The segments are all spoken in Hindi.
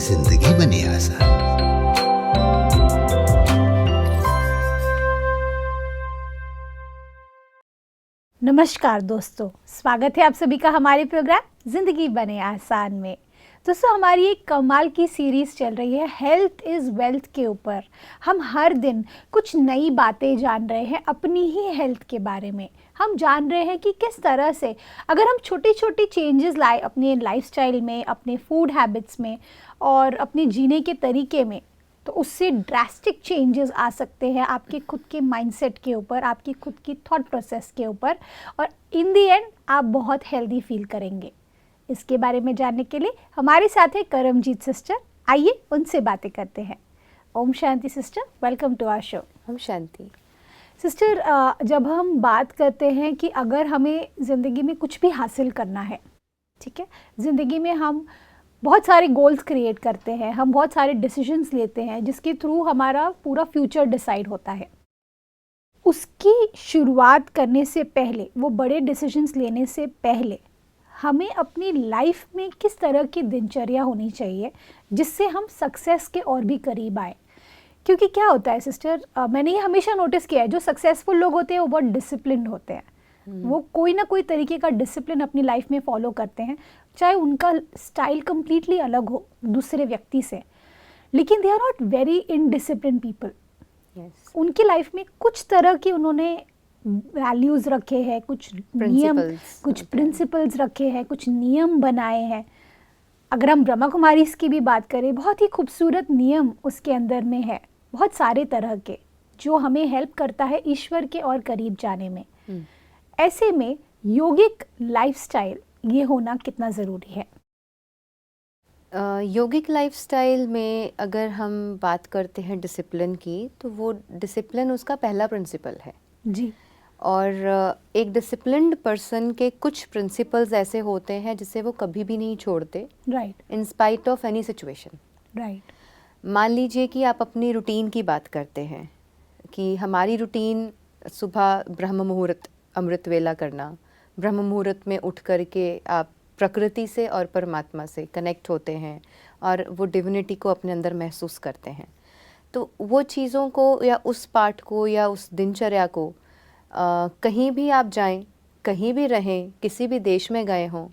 जिंदगी बने आसान। नमस्कार दोस्तों, स्वागत है आप सभी का हमारे प्रोग्राम जिंदगी बने आसान में। दोस्तों, हमारी एक कमाल की सीरीज़ चल रही है हेल्थ इज़ वेल्थ के ऊपर। हम हर दिन कुछ नई बातें जान रहे हैं अपनी ही हेल्थ के बारे में। हम जान रहे हैं कि किस तरह से अगर हम छोटी छोटी चेंजेस लाए अपने लाइफस्टाइल में, अपने फूड हैबिट्स में और अपने जीने के तरीके में, तो उससे ड्रास्टिक चेंजेस आ सकते हैं आपके खुद के माइंडसेट के ऊपर, आपकी खुद की थॉट प्रोसेस के ऊपर, और इन दी एंड आप बहुत हेल्दी फील करेंगे। इसके बारे में जानने के लिए हमारे साथ है करमजीत सिस्टर। आइए उनसे बातें करते हैं। Om Shanti sister, welcome to our show. Om Shanti sister, जब हम बात करते हैं कि अगर हमें ज़िंदगी में कुछ भी हासिल करना है, ठीक है, ज़िंदगी में हम बहुत सारे गोल्स क्रिएट करते हैं, हम बहुत सारे डिसीजंस लेते हैं जिसके थ्रू हमारा पूरा फ्यूचर डिसाइड होता है। उसकी शुरुआत करने से पहले, वो बड़े डिसीजंस लेने से पहले, हमें अपनी लाइफ में किस तरह की दिनचर्या होनी चाहिए जिससे हम सक्सेस के और भी करीब आए? क्योंकि क्या होता है सिस्टर, मैंने ये हमेशा नोटिस किया है, जो सक्सेसफुल लोग होते हैं वो बहुत डिसिप्लिन्ड होते हैं। वो कोई ना कोई तरीके का डिसिप्लिन अपनी लाइफ में फॉलो करते हैं, चाहे उनका स्टाइल कम्प्लीटली अलग हो दूसरे व्यक्ति से, लेकिन they are not very indiscipline people. उनकी लाइफ में कुछ तरह की उन्होंने वैल्यूज़ रखे हैं, कुछ नियम, कुछ प्रिंसिपल्स रखे हैं, कुछ नियम बनाए हैं। अगर हम ब्रह्मा कुमारी की भी बात करें, बहुत ही खूबसूरत नियम उसके अंदर में है, बहुत सारे तरह के, जो हमें हेल्प करता है ईश्वर के और करीब जाने में। ऐसे में योगिक लाइफस्टाइल ये होना कितना ज़रूरी है? योगिक लाइफस्टाइल में अगर हम बात करते हैं डिसिप्लिन की, तो वो डिसिप्लिन उसका पहला प्रिंसिपल है जी। और एक डिसिप्लिन्ड पर्सन के कुछ प्रिंसिपल्स ऐसे होते हैं जिसे वो कभी भी नहीं छोड़ते, right, in spite of any situation. Right. मान लीजिए कि आप अपनी रूटीन की बात करते हैं कि हमारी रूटीन सुबह ब्रह्म मुहूर्त अमृत वेला करना, ब्रह्म मुहूर्त में उठ करके आप प्रकृति से और परमात्मा से कनेक्ट होते हैं और वो डिविनिटी को अपने अंदर महसूस करते हैं। तो वो चीज़ों को या उस पाठ को या उस दिनचर्या को कहीं भी आप जाएं, कहीं भी रहें, किसी भी देश में गए हों,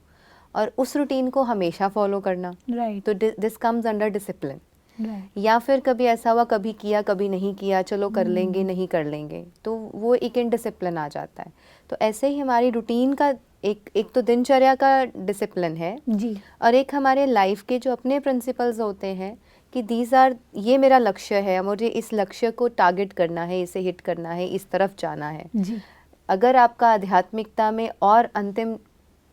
और उस रूटीन को हमेशा फॉलो करना, राइट। तो this comes under discipline. Right. या फिर कभी ऐसा हुआ, कभी किया कभी नहीं किया, चलो कर लेंगे नहीं कर लेंगे, तो वो एक इनडिसिप्लिन आ जाता है। तो ऐसे ही हमारी रूटीन का एक तो दिनचर्या का डिसिप्लिन है जी। और एक हमारे लाइफ के जो अपने प्रिंसिपल्स होते हैं कि दीज आर, ये मेरा लक्ष्य है, मुझे इस लक्ष्य को टारगेट करना है, इसे हिट करना है, इस तरफ जाना है। जी। अगर आपका आध्यात्मिकता में और अंतिम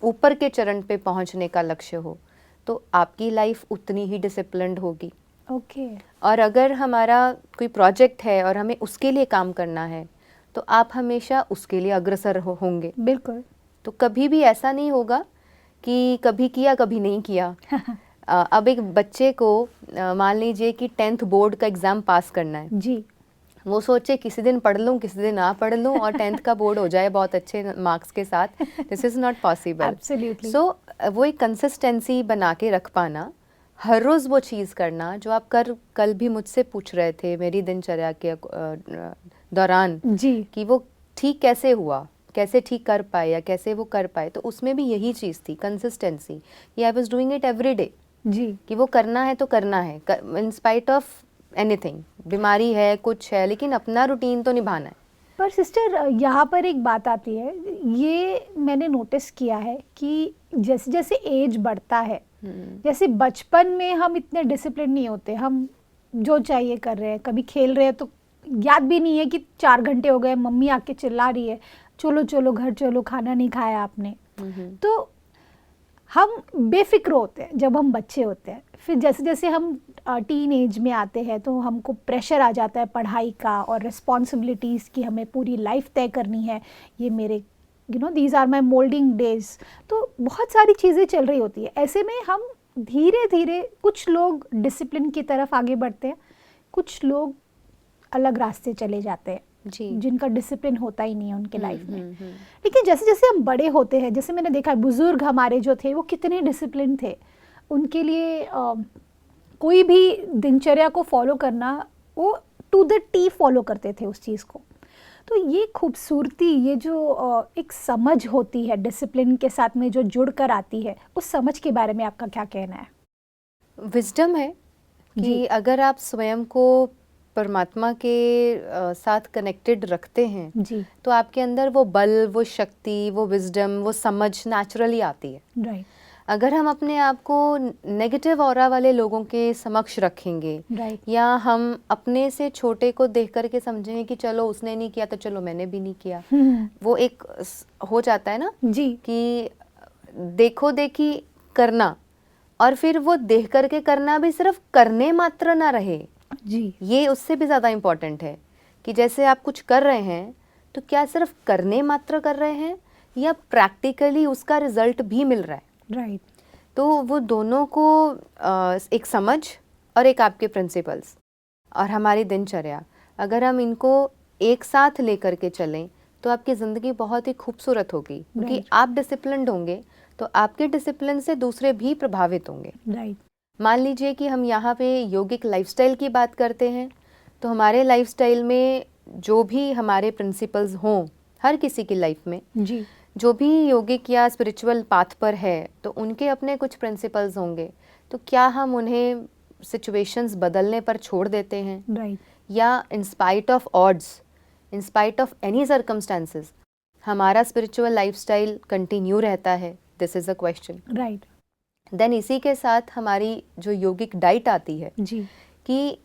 ऊपर के चरण पे पहुंचने का लक्ष्य हो तो आपकी लाइफ उतनी ही डिसिप्लिन्ड होगी। ओके। और अगर हमारा कोई प्रोजेक्ट है और हमें उसके लिए काम करना है तो आप हमेशा उसके लिए अग्रसर होंगे। बिल्कुल। तो कभी भी ऐसा नहीं होगा कि कभी किया कभी नहीं किया। अब एक बच्चे को मान लीजिए कि 10th बोर्ड का एग्ज़ाम पास करना है जी। वो सोचे किसी दिन पढ़ लूँ किसी दिन ना पढ़ लूँ और 10th का बोर्ड हो जाए बहुत अच्छे मार्क्स के साथ, this is not possible. Absolutely. So वो एक कंसिस्टेंसी बना के रख पाना, हर रोज़ वो चीज़ करना जो आप कल भी मुझसे पूछ रहे थे मेरी दिनचर्या के दौरान जी। कि वो ठीक कैसे हुआ, कैसे ठीक कर पाए या कैसे वो कर पाए, तो उसमें भी यही चीज़ थी कंसिस्टेंसी। कि I was doing it every day, जी। कि वो करना है तो करना है इन स्पाइट ऑफ एनीथिंग, बीमारी है कुछ है, लेकिन अपना रूटीन तो निभाना है। पर सिस्टर, यहाँ पर एक बात आती है, ये मैंने नोटिस किया है कि जैसे जैसे एज बढ़ता है, जैसे बचपन में हम इतने डिसिप्लिन नहीं होते, हम जो चाहिए कर रहे हैं, कभी खेल रहे हैं तो याद भी नहीं है कि 4 घंटे हो गए, मम्मी आके चिल्ला रही है चलो चलो घर चलो, खाना नहीं खाया आपने। तो हम बेफिक्र होते हैं जब हम बच्चे होते हैं। फिर जैसे जैसे हम टीन एज में आते हैं तो हमको प्रेशर आ जाता है पढ़ाई का और रिस्पॉन्सिबिलिटीज़ की, हमें पूरी लाइफ तय करनी है, ये मेरे these are my moulding days. तो बहुत सारी चीज़ें चल रही होती है। ऐसे में हम धीरे धीरे, कुछ लोग डिसिप्लिन की तरफ आगे बढ़ते हैं, कुछ लोग अलग रास्ते चले जाते हैं जी। जिनका डिसिप्लिन होता ही नहीं है उनके लाइफ में। लेकिन जैसे जैसे हम बड़े होते हैं, जैसे मैंने देखा बुजुर्ग हमारे जो थे वो कितने डिसिप्लिन थे, उनके लिए कोई भी दिनचर्या को फॉलो करना, वो टू द टी फॉलो करते थे उस चीज़ को। तो ये खूबसूरती, ये जो एक समझ होती है डिसिप्लिन के साथ में जो जुड़ कर आती है, उस समझ के बारे में आपका क्या कहना है? विजडम है जी। कि अगर आप स्वयं को परमात्मा के साथ कनेक्टेड रखते हैं जी। तो आपके अंदर वो बल, वो शक्ति, वो विजडम, वो समझ नेचुरली आती है। राइट। अगर हम अपने आप को नेगेटिव ऑरा वाले लोगों के समक्ष रखेंगे, राइट। या हम अपने से छोटे को देख करके समझेंगे कि चलो उसने नहीं किया तो चलो मैंने भी नहीं किया, वो एक हो जाता है ना जी। कि देखो देखी करना, और फिर वो देख करके करना भी सिर्फ करने मात्र ना रहे। जी। ये उससे भी ज़्यादा इम्पोर्टेंट है कि जैसे आप कुछ कर रहे हैं तो क्या सिर्फ करने मात्र कर रहे हैं या प्रैक्टिकली उसका रिजल्ट भी मिल रहा है। राइट। तो वो दोनों को एक समझ और एक आपके प्रिंसिपल्स और हमारी दिनचर्या, अगर हम इनको एक साथ लेकर के चलें तो आपकी ज़िंदगी बहुत ही खूबसूरत होगी, क्योंकि आप डिसिप्लिन्ड होंगे तो आपके डिसिप्लिन से दूसरे भी प्रभावित होंगे। राइट। मान लीजिए कि हम यहाँ पे योगिक लाइफस्टाइल की बात करते हैं, तो हमारे लाइफस्टाइल में जो भी हमारे प्रिंसिपल्स हों, हर किसी की लाइफ में जी। जो भी योगिक या स्पिरिचुअल पाथ पर है तो उनके अपने कुछ प्रिंसिपल्स होंगे। तो क्या हम उन्हें सिचुएशंस बदलने पर छोड़ देते हैं, राइट। या in spite of odds, in spite of any circumstances हमारा स्पिरिचुअल लाइफस्टाइल कंटिन्यू रहता है? This is a question. Right. Then इसी के साथ हमारी जो योगिक डाइट आती है जी। कि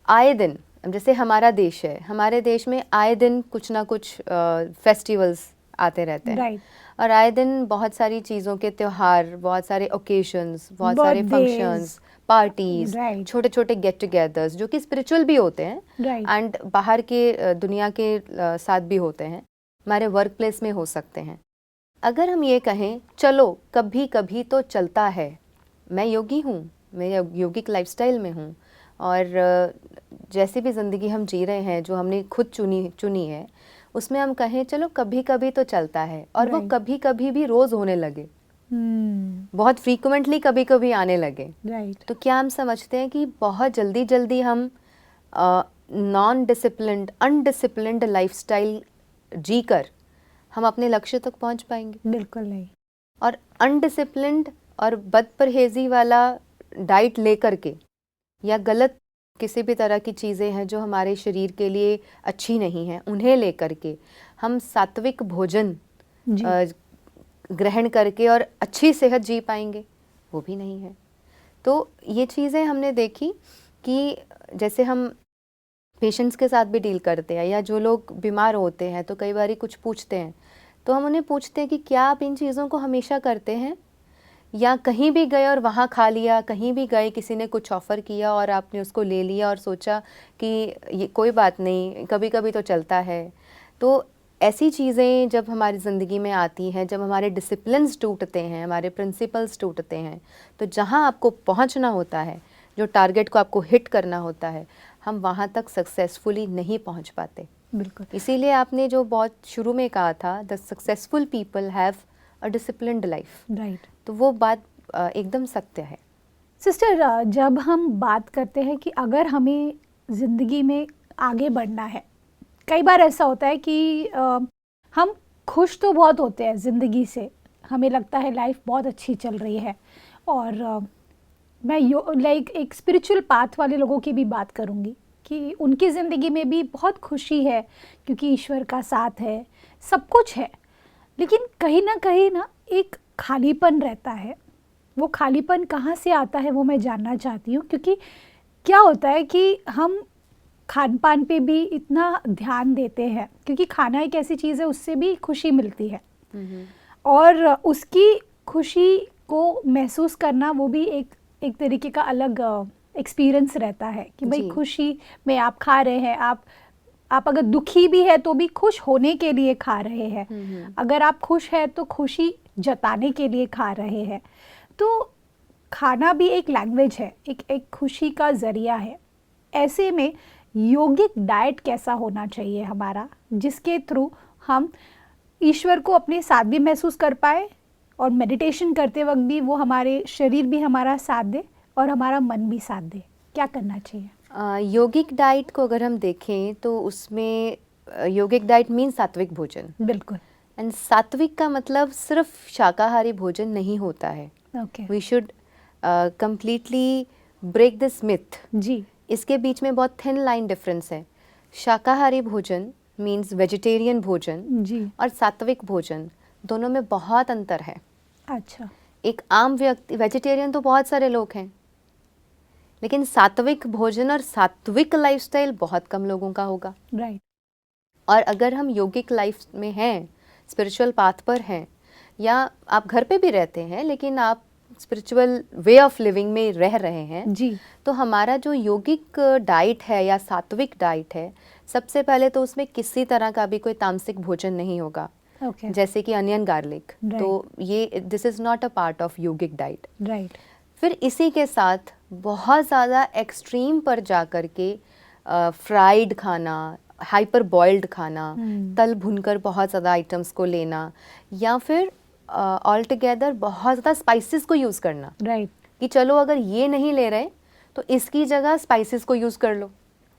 आए दिन, जैसे हमारा देश है, हमारे देश में आए दिन कुछ ना कुछ फेस्टिवल्स आते रहते हैं। राइट। और आए दिन बहुत सारी चीज़ों के त्योहार, बहुत सारे ओकेशंस, बहुत सारे फंक्शंस, पार्टीज, Right. छोटे छोटे गेट टुगेदर्स जो कि स्पिरिचुअल भी होते हैं राइट। एंड बाहर के दुनिया के साथ भी होते हैं, हमारे वर्क प्लेस में हो सकते हैं। अगर हम ये कहें चलो कभी कभी तो चलता है, मैं योगी हूँ, मैं योगिक लाइफस्टाइल में हूँ, और जैसी भी ज़िंदगी हम जी रहे हैं जो हमने खुद चुनी है, उसमें हम कहें चलो कभी कभी तो चलता है, और वो Right. कभी कभी भी रोज़ होने लगे, बहुत फ्रीक्वेंटली कभी कभी आने लगे, राइट। तो क्या हम समझते हैं कि बहुत जल्दी जल्दी हम नॉन डिसिप्लिन्ड, अनडिसिप्लिन्ड लाइफस्टाइल जीकर हम अपने लक्ष्य तक पहुंच पाएंगे? बिल्कुल नहीं। और अनडिसिप्लिन्ड और बदपरहेजी वाला डाइट लेकर के, या गलत किसी भी तरह की चीज़ें हैं जो हमारे शरीर के लिए अच्छी नहीं हैं, उन्हें लेकर के हम सात्विक भोजन जी। ग्रहण करके और अच्छी सेहत जी पाएंगे? वो भी नहीं है। तो ये चीज़ें हमने देखी कि जैसे हम पेशेंट्स के साथ भी डील करते हैं, या जो लोग बीमार होते हैं तो कई बार कुछ पूछते हैं, तो हम उन्हें पूछते हैं कि क्या आप इन चीज़ों को हमेशा करते हैं, या कहीं भी गए और वहाँ खा लिया, कहीं भी गए किसी ने कुछ ऑफ़र किया और आपने उसको ले लिया और सोचा कि ये कोई बात नहीं, कभी कभी तो चलता है। तो ऐसी चीज़ें जब हमारी ज़िंदगी में आती हैं, जब हमारे डिसिप्लिन्स टूटते हैं, हमारे प्रिंसिपल्स टूटते हैं, तो जहाँ आपको पहुँचना होता है, जो टारगेट को आपको हिट करना होता है, हम वहाँ तक सक्सेसफुली नहीं पहुँच पाते। बिल्कुल। इसीलिए आपने जो बहुत शुरू में कहा था, the successful people have a disciplined life, right. तो वो बात एकदम सत्य है। सिस्टर, जब हम बात करते हैं कि अगर हमें ज़िंदगी में आगे बढ़ना है, कई बार ऐसा होता है कि हम खुश तो बहुत होते हैं ज़िंदगी से, हमें लगता है लाइफ बहुत अच्छी चल रही है, और मैं लाइक एक स्पिरिचुअल पाथ वाले लोगों की भी बात करूँगी कि उनकी ज़िंदगी में भी बहुत खुशी है क्योंकि ईश्वर का साथ है, सब कुछ है, लेकिन कहीं ना एक खालीपन रहता है। वो खालीपन कहाँ से आता है वो मैं जानना चाहती हूँ, क्योंकि क्या होता है कि हम खान पान पे भी इतना ध्यान देते हैं, क्योंकि खाना एक ऐसी चीज़ है उससे भी खुशी मिलती है, और उसकी खुशी को महसूस करना वो भी एक तरीके का अलग एक्सपीरियंस रहता है कि भाई खुशी में आप खा रहे हैं, आप अगर दुखी भी है तो भी खुश होने के लिए खा रहे हैं, अगर आप खुश है तो खुशी जताने के लिए खा रहे हैं। तो खाना भी एक लैंग्वेज है, एक खुशी का ज़रिया है। ऐसे में योगिक डाइट कैसा होना चाहिए हमारा, जिसके थ्रू हम ईश्वर को अपने साथ भी महसूस कर पाए और मेडिटेशन करते वक्त भी वो हमारे शरीर भी हमारा साथ दे और हमारा मन भी साथ दे, क्या करना चाहिए? यौगिक डाइट को अगर हम देखें तो उसमें यौगिक डाइट मीन सात्विक भोजन। बिल्कुल। एंड सात्विक का मतलब सिर्फ शाकाहारी भोजन नहीं होता है। Okay. We should completely break this myth. जी। इसके बीच में बहुत थिन लाइन डिफरेंस है। शाकाहारी भोजन मीन्स वेजिटेरियन भोजन जी। और सात्विक भोजन, दोनों में बहुत अंतर है। अच्छा। एक आम व्यक्ति, वेजिटेरियन तो बहुत सारे लोग हैं, लेकिन सात्विक भोजन और सात्विक लाइफस्टाइल बहुत कम लोगों का होगा। राइट। और अगर हम योगिक लाइफ में हैं, स्पिरिचुअल पाथ पर हैं, या आप घर पे भी रहते हैं लेकिन आप स्पिरिचुअल वे ऑफ लिविंग में रह रहे हैं, जी। तो हमारा जो योगिक डाइट है या सात्विक डाइट है, सबसे पहले तो उसमें किसी तरह का भी कोई तामसिक भोजन नहीं होगा। ओके। जैसे कि अनियन गार्लिक, तो ये this is not a part of yogic diet. Right. फिर इसी के साथ बहुत ज़्यादा एक्सट्रीम पर जा कर के फ्राइड खाना, हाइपर बॉइल्ड खाना, तल भुनकर बहुत ज़्यादा आइटम्स को लेना, या फिर ऑल टुगेदर बहुत ज़्यादा स्पाइसेस को यूज़ करना। राइट। कि चलो अगर ये नहीं ले रहे तो इसकी जगह स्पाइसेस को यूज़ कर लो।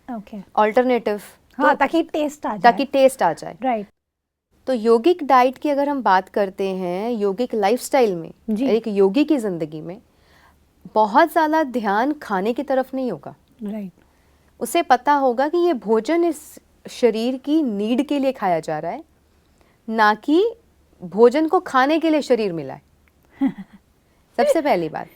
ओके। ऑल्टरनेटिव। हाँ, ताकि टेस्ट आ जाए। ताकि टेस्ट आ जाए। राइट। तो योगिक डाइट की अगर हम बात करते हैं, योगिक लाइफस्टाइल में, एक योगी की ज़िंदगी में बहुत ज़्यादा ध्यान खाने की तरफ नहीं होगा। राइट। उसे पता होगा कि ये भोजन इस शरीर की नीड के लिए खाया जा रहा है, ना कि भोजन को खाने के लिए शरीर मिला है। सबसे पहली बात,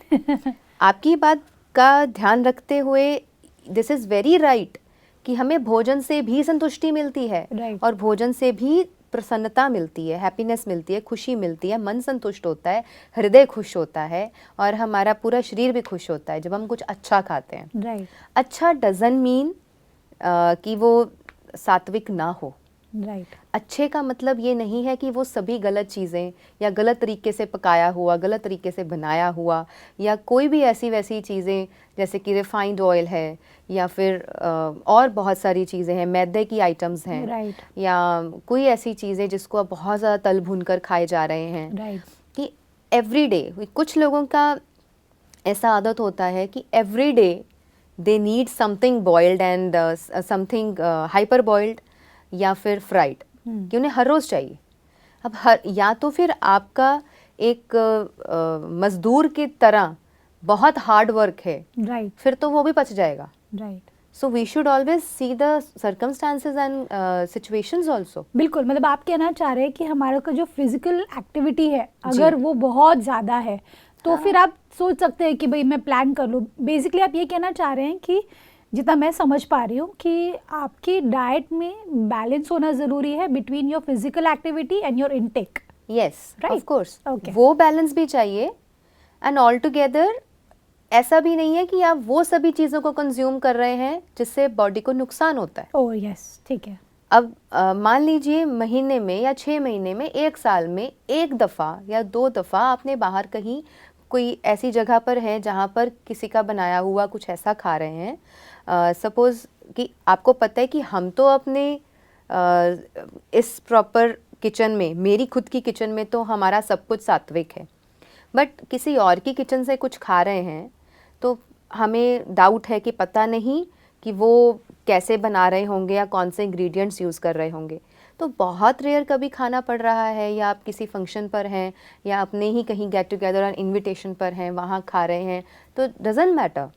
आपकी बात का ध्यान रखते हुए दिस इज़ वेरी राइट कि हमें भोजन से भी संतुष्टि मिलती है। Right. और भोजन से भी प्रसन्नता मिलती है, हैप्पीनेस मिलती है, खुशी मिलती है, मन संतुष्ट होता है, हृदय खुश होता है, और हमारा पूरा शरीर भी खुश होता है जब हम कुछ अच्छा खाते हैं। राइट। अच्छा डजन मीन कि वो सात्विक ना हो। राइट। अच्छे का मतलब ये नहीं है कि वो सभी गलत चीज़ें या गलत तरीके से पकाया हुआ, गलत तरीके से बनाया हुआ, या कोई भी ऐसी वैसी चीज़ें जैसे कि रिफाइंड ऑयल है, या फिर और बहुत सारी चीज़ें हैं, मैदे की आइटम्स हैं। राइट। या कोई ऐसी चीज़ें जिसको आप बहुत ज़्यादा तल भून कर खाए जा रहे हैं। राइट। कि एवरी डे, कुछ लोगों का ऐसा आदत होता है कि every day they need something boiled and something hyper boiled या फिर फ्राइड, कि उन्हें हर रोज़ चाहिए। अब या तो फिर आपका एक मजदूर की तरह बहुत हार्ड वर्क है, राइट। फिर तो वो भी पच जाएगा। Right. So we should always see the circumstances and situations also. बिल्कुल, मतलब आप कहना चाह रहे हैं कि हमारा का जो फिजिकल एक्टिविटी है, अगर वो बहुत ज़्यादा है तो फिर आप सोच सकते हैं कि भाई मैं प्लान कर लूँ। बेसिकली आप ये कहना चाह रहे हैं कि जितना मैं समझ पा रही हूँ कि आपकी डाइट में बैलेंस होना ज़रूरी है between your physical activity and your intake. Yes, of course, Okay. वो बैलेंस भी चाहिए। एंड ऑल टुगेदर ऐसा भी नहीं है कि आप वो सभी चीज़ों को कंज्यूम कर रहे हैं जिससे बॉडी को नुकसान होता है। ओह यस, ठीक है। अब मान लीजिए महीने में या 6 महीने में, 1 साल में 1 दफ़ा या 2 दफ़ा आपने बाहर कहीं कोई ऐसी जगह पर है जहाँ पर किसी का बनाया हुआ कुछ ऐसा खा रहे हैं। सपोज़ कि आपको पता है कि हम तो अपने इस प्रॉपर किचन में, मेरी खुद की किचन में तो हमारा सब कुछ सात्विक है, बट किसी और की किचन से कुछ खा रहे हैं तो हमें डाउट है कि पता नहीं कि वो कैसे बना रहे होंगे या कौन से इंग्रेडिएंट्स यूज़ कर रहे होंगे। तो बहुत रेयर कभी खाना पड़ रहा है, या आप किसी फंक्शन पर हैं, या अपने ही कहीं गेट टुगेदर और इनविटेशन पर हैं, वहाँ खा रहे हैं, तो डजंट मैटर।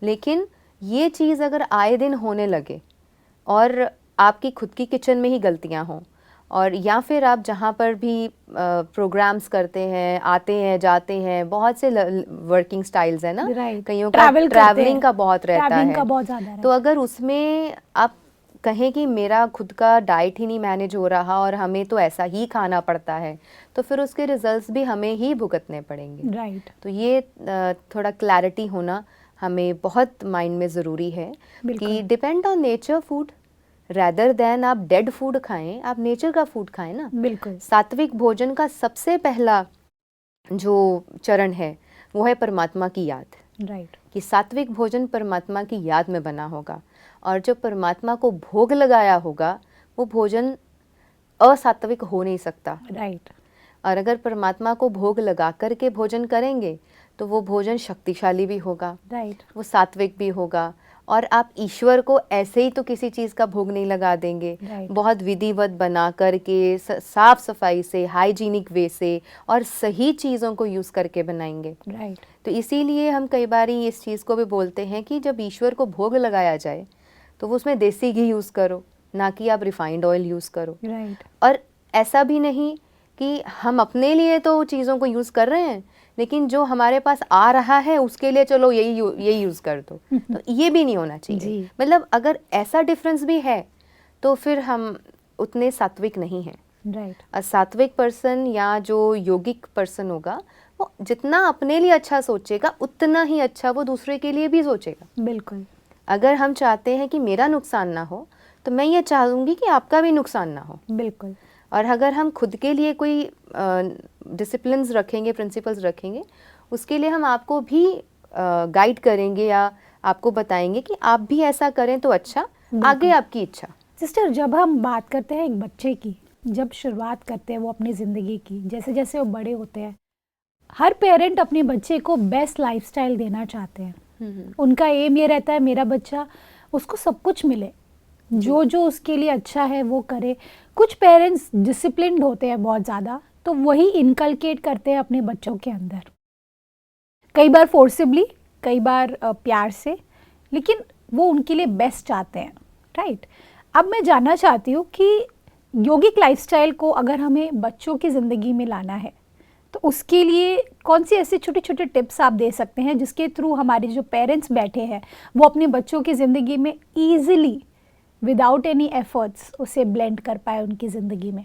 लेकिन ये चीज़ अगर आए दिन होने लगे और आपकी खुद की किचन में ही गलतियाँ हों, और या फिर आप जहाँ पर भी प्रोग्राम्स करते हैं, आते हैं जाते हैं, बहुत से वर्किंग स्टाइल्स है ना, कईयों का ट्रैवलिंग का बहुत रहता है। तो अगर उसमें आप कहें कि मेरा खुद का डाइट ही नहीं मैनेज हो रहा और हमें तो ऐसा ही खाना पड़ता है, तो फिर उसके रिजल्ट्स भी हमें ही भुगतने पड़ेंगे। राइट। तो ये थोड़ा क्लैरिटी होना हमें बहुत माइंड में ज़रूरी है कि depend on nature food, rather than आप डेड फूड खाएं, आप नेचर का फूड खाएं ना। बिल्कुल। सात्विक भोजन का सबसे पहला जो चरण है वो है परमात्मा की याद। राइट। कि सात्विक भोजन परमात्मा की याद में बना होगा, और जो परमात्मा को भोग लगाया होगा वो भोजन असात्विक हो नहीं सकता। राइट। और अगर परमात्मा को भोग लगा करके भोजन करेंगे तो वो भोजन शक्तिशाली भी होगा, राइट, वो सात्विक भी होगा, और आप ईश्वर को ऐसे ही तो किसी चीज़ का भोग नहीं लगा देंगे। Right. बहुत विधिवत बना करके साफ सफाई से, हाइजीनिक वे से और सही चीज़ों को यूज़ करके बनाएंगे। राइट, तो इसीलिए हम कई बार इस चीज़ को भी बोलते हैं कि जब ईश्वर को भोग लगाया जाए तो वो उसमें देसी घी यूज़ करो, ना कि आप रिफाइंड ऑयल यूज़ करो। राइट, और ऐसा भी नहीं कि हम अपने लिए तो चीज़ों को यूज़ कर रहे हैं, लेकिन जो हमारे पास आ रहा है उसके लिए चलो यही यूज़ कर दो, तो ये भी नहीं होना चाहिए। जी। मतलब अगर ऐसा डिफरेंस भी है तो फिर हम उतने सात्विक नहीं हैं। राइट, सात्विक पर्सन या जो योगिक पर्सन होगा वो जितना अपने लिए अच्छा सोचेगा उतना ही अच्छा वो दूसरे के लिए भी सोचेगा। बिल्कुल, अगर हम चाहते हैं कि मेरा नुकसान ना हो तो मैं ये चाहूँगी कि आपका भी नुकसान ना हो। बिल्कुल, और अगर हम खुद के लिए कोई डिसिप्लिन्स रखेंगे, प्रिंसिपल्स रखेंगे, उसके लिए हम आपको भी गाइड करेंगे या आपको बताएंगे कि आप भी ऐसा करें तो अच्छा, आगे आपकी इच्छा। सिस्टर, जब हम बात करते हैं एक बच्चे की, जब शुरुआत करते हैं वो अपनी ज़िंदगी की, जैसे जैसे वो बड़े होते हैं, हर पेरेंट अपने बच्चे को बेस्ट लाइफस्टाइल देना चाहते हैं। उनका एम ये रहता है मेरा बच्चा, उसको सब कुछ मिले, जो जो उसके लिए अच्छा है वो करे। कुछ पेरेंट्स डिसिप्लिन्ड होते हैं बहुत ज़्यादा, तो वही इनकलकेट करते हैं अपने बच्चों के अंदर, कई बार फोर्सिबली, कई बार प्यार से, लेकिन वो उनके लिए बेस्ट चाहते हैं। राइट, अब मैं जानना चाहती हूँ कि योगिक लाइफस्टाइल को अगर हमें बच्चों की ज़िंदगी में लाना है तो उसके लिए कौन सी ऐसे छोटे छोटे टिप्स आप दे सकते हैं जिसके थ्रू हमारे जो पेरेंट्स बैठे हैं वो अपनी बच्चों की ज़िंदगी में ईजिली विदाउट एनी एफर्ट्स उसे ब्लेंड कर पाए उनकी ज़िंदगी में।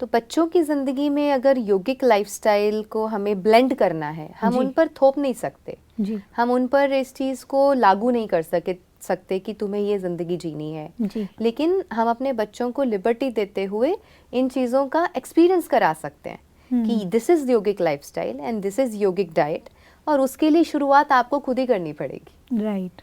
तो बच्चों की ज़िंदगी में अगर योगिक लाइफस्टाइल को हमें ब्लेंड करना है, हम जी। उन पर थोप नहीं सकते, जी, हम उन पर इस चीज़ को लागू नहीं कर सकते कि तुम्हें ये ज़िंदगी जीनी है। जी, लेकिन हम अपने बच्चों को लिबर्टी देते हुए इन चीज़ों का एक्सपीरियंस करा सकते हैं कि this is yogic lifestyle and this is yogic diet, और उसके लिए शुरुआत आपको खुद ही करनी पड़ेगी। राइट,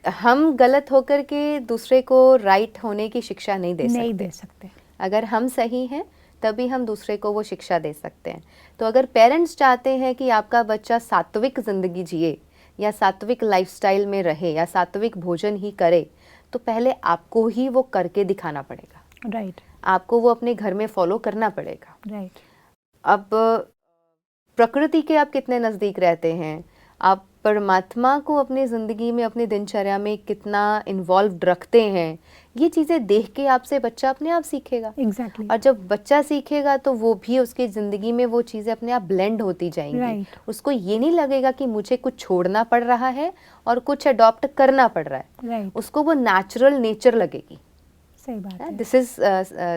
हम गलत होकर के दूसरे को राइट होने की शिक्षा नहीं दे नहीं सकते। दे सकते। अगर हम सही हैं तभी हम दूसरे को वो शिक्षा दे सकते हैं। तो अगर पेरेंट्स चाहते हैं कि आपका बच्चा सात्विक ज़िंदगी जिए या सात्विक लाइफस्टाइल में रहे या सात्विक भोजन ही करे, तो पहले आपको ही वो करके दिखाना पड़ेगा। राइट, आपको वो अपने घर में फॉलो करना पड़ेगा। राइट, अब प्रकृति के आप कितने नज़दीक रहते हैं, आप परमात्मा को अपनी ज़िंदगी में, अपनी दिनचर्या में कितना इन्वॉल्व रखते हैं, ये चीज़ें देख के आपसे बच्चा अपने आप सीखेगा। एग्जैक्टली, और जब बच्चा सीखेगा तो वो भी उसकी ज़िंदगी में वो चीज़ें अपने आप ब्लेंड होती जाएंगी। Right. उसको ये नहीं लगेगा कि मुझे कुछ छोड़ना पड़ रहा है और कुछ अडॉप्ट करना पड़ रहा है। राइट, उसको वो नेचुरल नेचर लगेगी। सही बात है। This is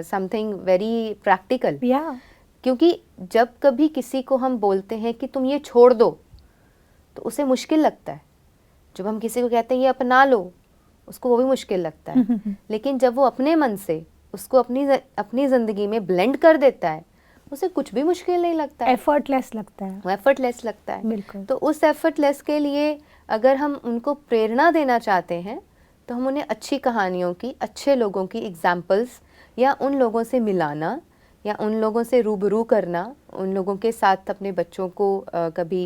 something very practical. या क्योंकि जब कभी किसी को हम बोलते हैं कि तुम ये छोड़ दो तो उसे मुश्किल लगता है। जब हम किसी को कहते हैं ये अपना लो, उसको वो भी मुश्किल लगता है। लेकिन जब वो अपने मन से उसको अपनी ज़िंदगी में ब्लेंड कर देता है, उसे कुछ भी मुश्किल नहीं लगता है, एफर्टलेस लगता है। वो एफर्टलेस लगता है। बिल्कुल, तो उस एफर्टलेस के लिए अगर हम उनको प्रेरणा देना चाहते हैं तो हम उन्हें अच्छी कहानियों की, अच्छे लोगों की एग्जाम्पल्स या उन लोगों से मिलाना या उन लोगों से रूबरू करना, उन लोगों के साथ अपने बच्चों को कभी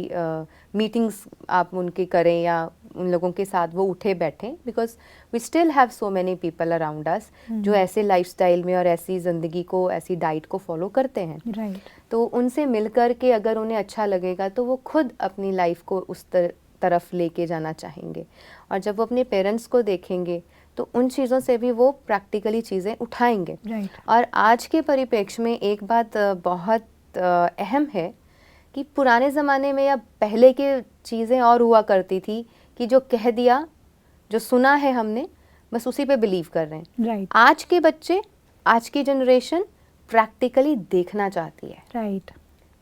मीटिंग्स आप उनके करें या उन लोगों के साथ वो उठे बैठें, because we still have so many people around us जो ऐसे लाइफस्टाइल में और ऐसी ज़िंदगी को, ऐसी डाइट को फॉलो करते हैं। राइट, तो उनसे मिल कर के अगर उन्हें अच्छा लगेगा तो वो खुद अपनी लाइफ को उस तरफ लेके जाना चाहेंगे। और जब वो अपने पेरेंट्स को देखेंगे तो उन चीज़ों से भी वो प्रैक्टिकली चीज़ें उठाएंगे। राइट, और आज के परिप्रेक्ष्य में एक बात बहुत अहम है कि पुराने ज़माने में या पहले के चीज़ें और हुआ करती थी कि जो कह दिया, जो सुना है हमने, बस उसी पे बिलीव कर रहे हैं। राइट, आज के बच्चे, आज की जनरेशन प्रैक्टिकली देखना चाहती है राइट,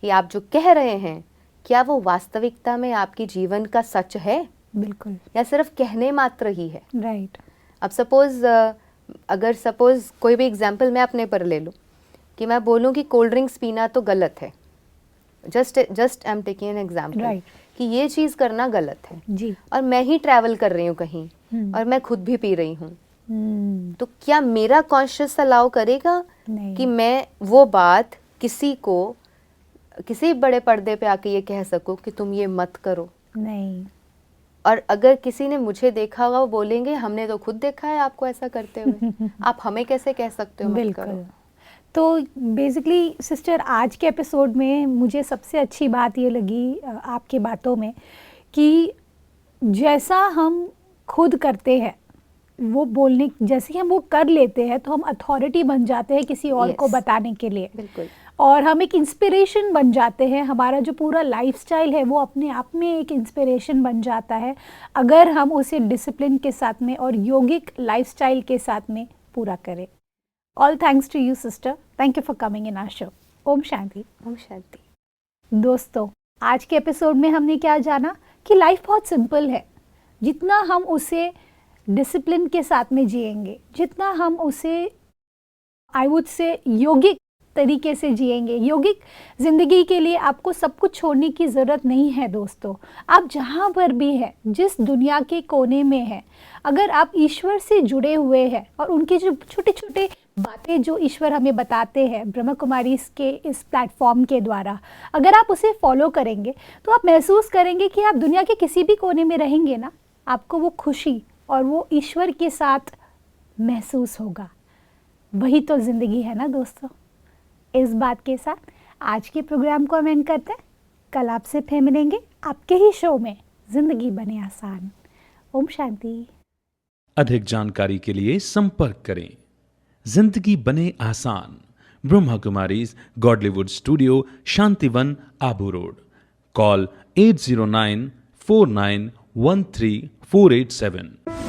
कि आप जो कह रहे हैं क्या वो वास्तविकता में आपकी जीवन का सच है बिल्कुल, या सिर्फ कहने मात्र ही है। राइट, अब अगर सपोज़ कोई भी एग्जांपल मैं अपने पर ले लूँ कि मैं बोलूँ कि कोल्ड ड्रिंक्स पीना तो गलत है, just I am taking an example Right. कि ये चीज़ करना गलत है, जी, और मैं ही ट्रैवल कर रही हूँ कहीं और मैं खुद भी पी रही हूँ, तो क्या मेरा कॉन्शियस अलाउ करेगा नहीं, कि मैं वो बात किसी को किसी बड़े पर्दे पे आके ये कह सको कि तुम ये मत करो। नहीं। और अगर किसी ने मुझे देखा होगा वो बोलेंगे हमने तो खुद देखा है आपको ऐसा करते हुए, आप हमें कैसे कह सकते हो मत करो। तो बेसिकली सिस्टर आज के एपिसोड में मुझे सबसे अच्छी बात ये लगी आपकी बातों में कि जैसा हम खुद करते हैं वो बोलने, जैसे हम वो कर लेते हैं तो हम अथॉरिटी बन जाते हैं किसी और को बताने के लिए। बिल्कुल। और हम एक इंस्पिरेशन बन जाते हैं, हमारा जो पूरा लाइफस्टाइल है वो अपने आप में एक इंस्पिरेशन बन जाता है अगर हम उसे डिसिप्लिन के साथ में और योगिक लाइफस्टाइल के साथ में पूरा करें। All thanks to you sister, thank you for coming in our show. Om Shanti. Om Shanti. दोस्तों, आज के एपिसोड में हमने क्या जाना कि लाइफ बहुत सिंपल है। जितना हम उसे डिसिप्लिन के साथ में जिएंगे, जितना हम उसे आई वुड से योगिक तरीके से जिएंगे, योगिक ज़िंदगी के लिए आपको सब कुछ छोड़ने की ज़रूरत नहीं है। दोस्तों, आप जहाँ पर भी हैं, जिस दुनिया के कोने में हैं, अगर आप ईश्वर से जुड़े हुए हैं और उनकी जो छोटे छोटे बातें जो ईश्वर हमें बताते हैं ब्रह्मा कुमारी के इस प्लेटफॉर्म के द्वारा, अगर आप उसे फॉलो करेंगे तो आप महसूस करेंगे कि आप दुनिया के किसी भी कोने में रहेंगे ना, आपको वो खुशी और वो ईश्वर के साथ महसूस होगा। वही तो ज़िंदगी है ना दोस्तों। इस बात के साथ आज के प्रोग्राम को हम एंड करते हैं। कल आपसे फिर मिलेंगे आपके ही शो में ज़िंदगी बने आसान। ओम शांति। अधिक जानकारी के लिए संपर्क करें। जिंदगी बने आसान, Brahma Kumaris Godlywood studio, Shantivan, Abu road. Call 80949134874।